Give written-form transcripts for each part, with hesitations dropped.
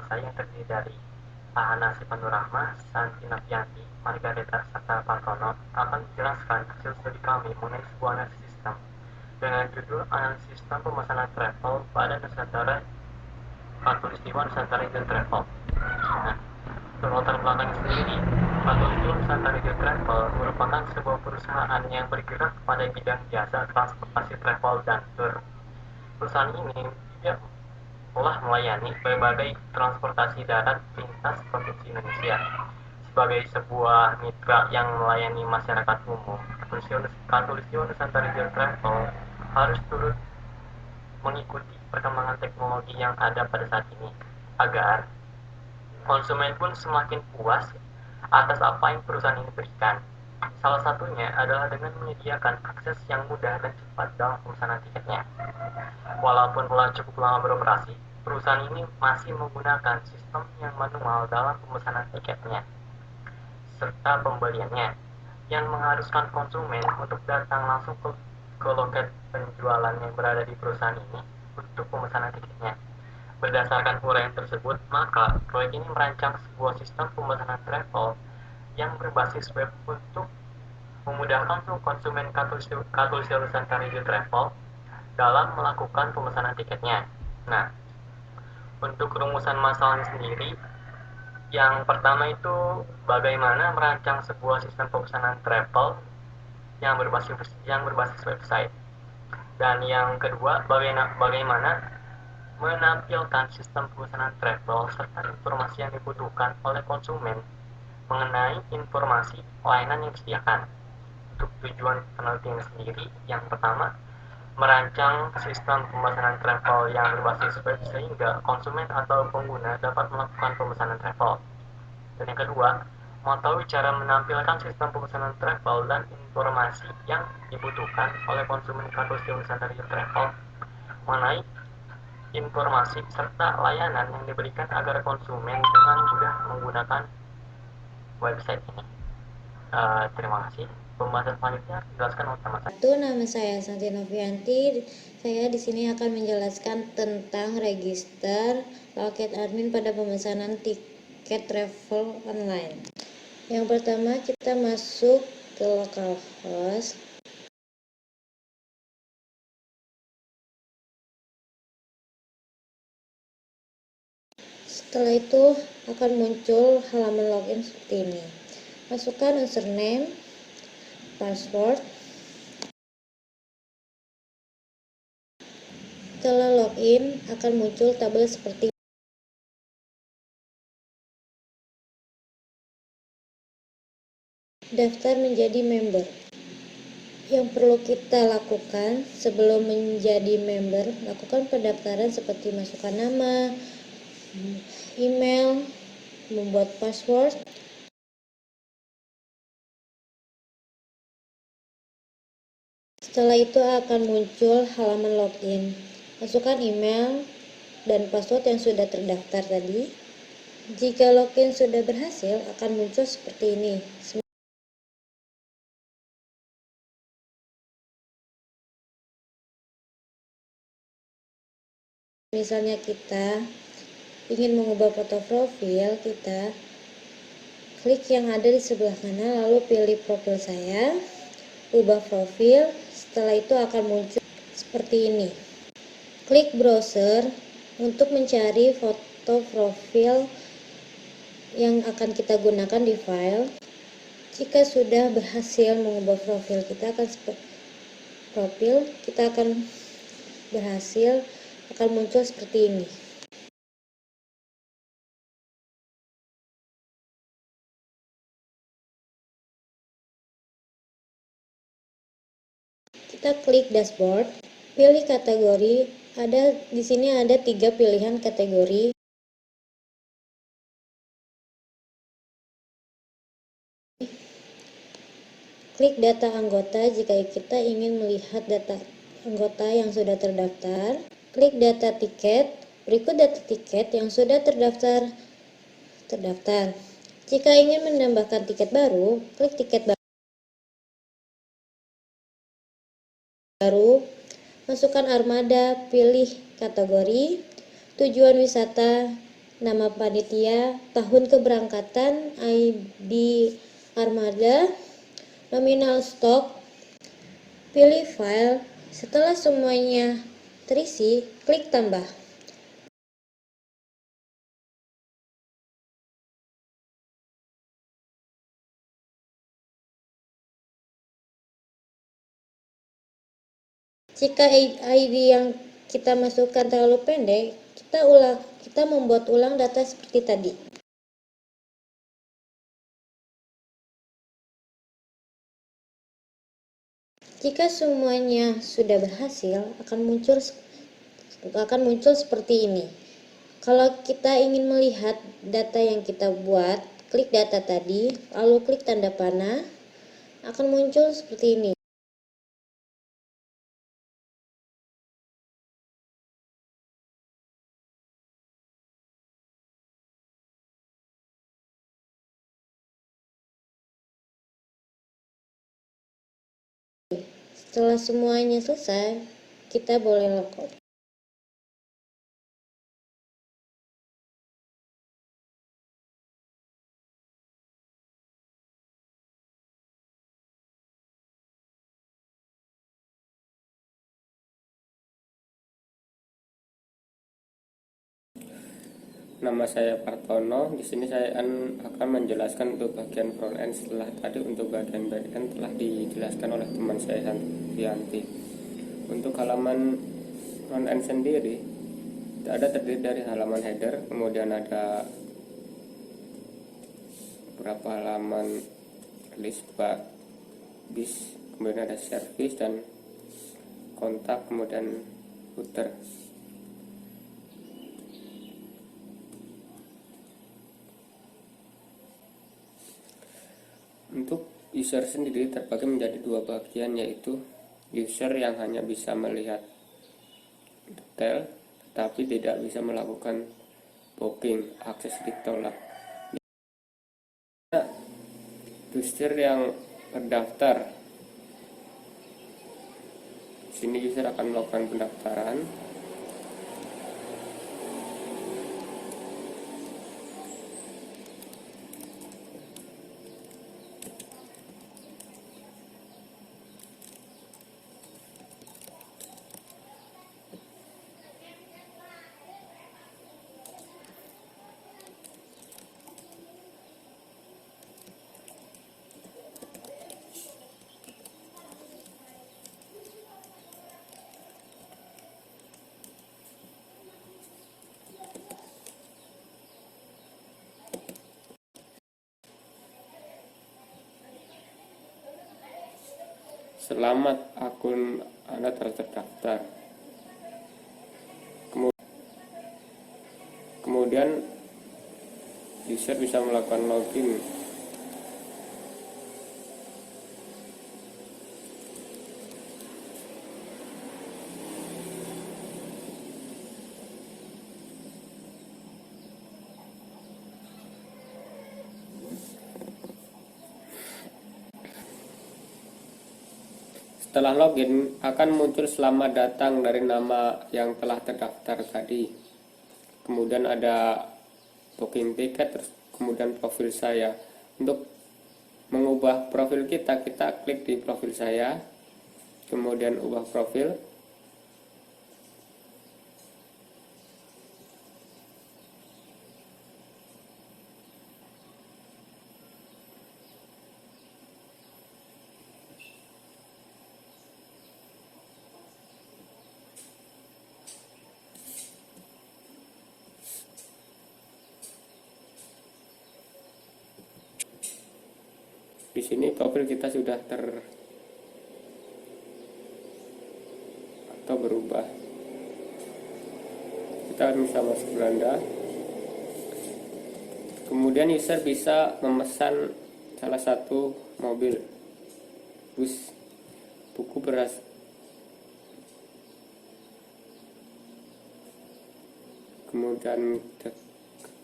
bangsa yang terdiri dari Ahana Sipanurahma, Santi Nafianti, Margareta serta Partono akan menjelaskan hasil studi kami mengenai sebuah analisis sistem dengan judul Analisis Sistem Pemesanan Travel pada Nusantara Khatulistiwa Nusantara Agent Travel. Nah, untuk latar belakangnya sendiri, Khatulistiwa Nusantara Agent Travel merupakan sebuah perusahaan yang bergerak pada bidang jasa transportasi travel dan tour. Perusahaan ini tidak telah melayani berbagai transportasi darat lintas provinsi Indonesia. Sebagai sebuah mitra yang melayani masyarakat umum, Khatulistiwa Nusantara Agent Travel harus turut mengikuti perkembangan teknologi yang ada pada saat ini agar konsumen pun semakin puas atas apa yang perusahaan ini berikan. Salah satunya adalah dengan menyediakan akses yang mudah dan cepat dalam pemesanan tiketnya. Walaupun telah cukup lama beroperasi, perusahaan ini masih menggunakan sistem yang manual dalam pemesanan tiketnya serta pembeliannya, yang mengharuskan konsumen untuk datang langsung ke loket penjualan yang berada di perusahaan ini untuk pemesanan tiketnya. Berdasarkan uraian tersebut, maka proyek ini merancang sebuah sistem pemesanan travel yang berbasis web untuk memudahkan konsumen Khatulistiwa Nusantara Agent Travel dalam melakukan pemesanan tiketnya. Nah, untuk rumusan masalahnya sendiri, yang pertama itu bagaimana merancang sebuah sistem pemesanan travel yang berbasis website. Dan yang kedua, bagaimana menampilkan sistem pemesanan travel serta informasi yang dibutuhkan oleh konsumen mengenai informasi layanan yang disediakan. Untuk tujuan penelitian sendiri, yang pertama, merancang sistem pemesanan travel yang berbasis web sehingga konsumen atau pengguna dapat melakukan pemesanan travel. Dan yang kedua, mengetahui cara menampilkan sistem pemesanan travel dan informasi yang dibutuhkan oleh konsumen Khatulistiwa Nusantara Travel mengenai informasi serta layanan yang diberikan agar konsumen dengan mudah menggunakan website ini. Terima kasih. Pembahasan selanjutnya dijelaskan oleh teman saya. Nama saya Santi Novianti. Saya di sini akan menjelaskan tentang register loket admin pada pemesanan tiket travel online. Yang pertama, kita masuk ke localhost. Setelah itu akan muncul halaman login seperti ini. Masukkan username, password. Setelah login akan muncul tabel seperti daftar menjadi member. Yang perlu kita lakukan sebelum menjadi member, lakukan pendaftaran seperti masukkan nama, email, membuat password. Setelah itu akan muncul halaman login. Masukkan email dan password yang sudah terdaftar tadi. Jika login sudah berhasil, akan muncul seperti ini. Misalnya kita ingin mengubah foto profil, kita klik yang ada di sebelah kanan, lalu pilih profil saya, ubah profil. Setelah itu akan muncul seperti ini. Klik browser untuk mencari foto profil yang akan kita gunakan di file. Jika sudah berhasil mengubah profil, kita akan berhasil akan muncul seperti ini. Kita klik dashboard, pilih kategori. Di sini ada 3 pilihan kategori. Klik data anggota jika kita ingin melihat data anggota yang sudah terdaftar. Klik data tiket, berikut data tiket yang sudah terdaftar. Jika ingin menambahkan tiket baru, klik tiket baru, masukkan armada, pilih kategori, tujuan wisata, nama panitia, tahun keberangkatan, ID armada, nominal stok, pilih file. Setelah semuanya terisi, klik tambah. Jika ID yang kita masukkan terlalu pendek, kita membuat ulang data seperti tadi. Jika semuanya sudah berhasil, akan muncul seperti ini. Kalau kita ingin melihat data yang kita buat, klik data tadi, lalu klik tanda panah, akan muncul seperti ini. Setelah semuanya selesai, kita boleh logout. Nama saya Partono. Di sini saya akan menjelaskan untuk bagian front end setelah tadi untuk bagian back end telah dijelaskan oleh teman saya Santianti. Untuk halaman front end sendiri ada terdiri dari halaman header, kemudian ada beberapa halaman list bis, kemudian ada service dan kontak, kemudian footer. Untuk user sendiri terbagi menjadi dua bagian, yaitu user yang hanya bisa melihat detail tetapi tidak bisa melakukan booking, akses ditolak. User yang terdaftar, di sini user akan melakukan pendaftaran. Selamat, akun Anda telah terdaftar. Kemudian user bisa melakukan login. Setelah login akan muncul selamat datang dari nama yang telah terdaftar tadi. Kemudian ada booking tiket, kemudian profil saya. Untuk mengubah profil kita klik di profil saya, kemudian ubah profil. Di sini profil kita sudah atau berubah. Kita bisa masuk Belanda. Kemudian user bisa memesan salah satu mobil bus, buku beras, kemudian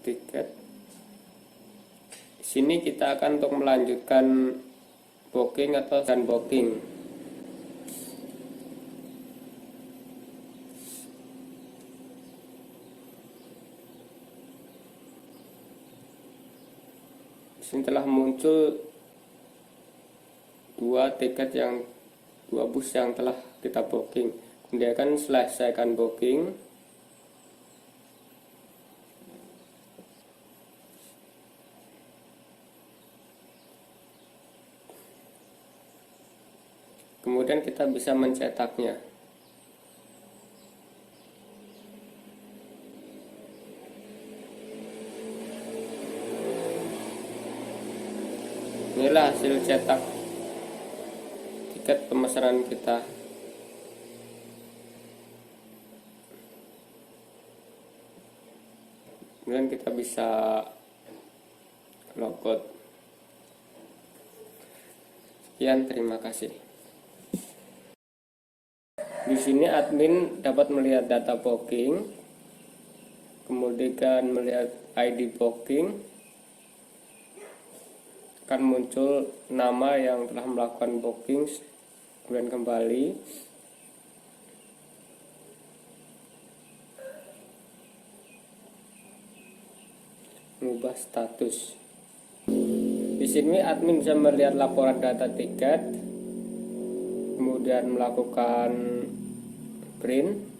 tiket. Di sini kita akan untuk melanjutkan booking atau booking. Sini telah muncul dua bus yang telah kita booking. Kemudian akan selesaikan booking. Kemudian kita bisa mencetaknya. Inilah hasil cetak tiket pemesanan kita. Kemudian kita bisa logout. Sekian, terima kasih. Di sini admin dapat melihat data booking, kemudian melihat ID booking. Akan muncul nama yang telah melakukan booking, kemudian kembali. Mengubah status. Di sini admin bisa melihat laporan data tiket, kemudian melakukan print.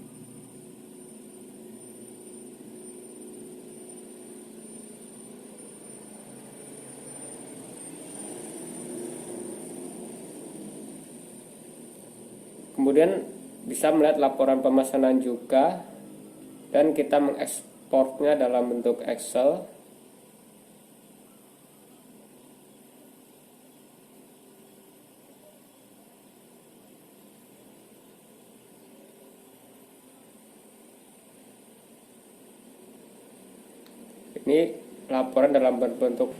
Kemudian bisa melihat laporan pemesanan juga, dan kita mengekspornya dalam bentuk Excel. Ini laporan dalam bentuk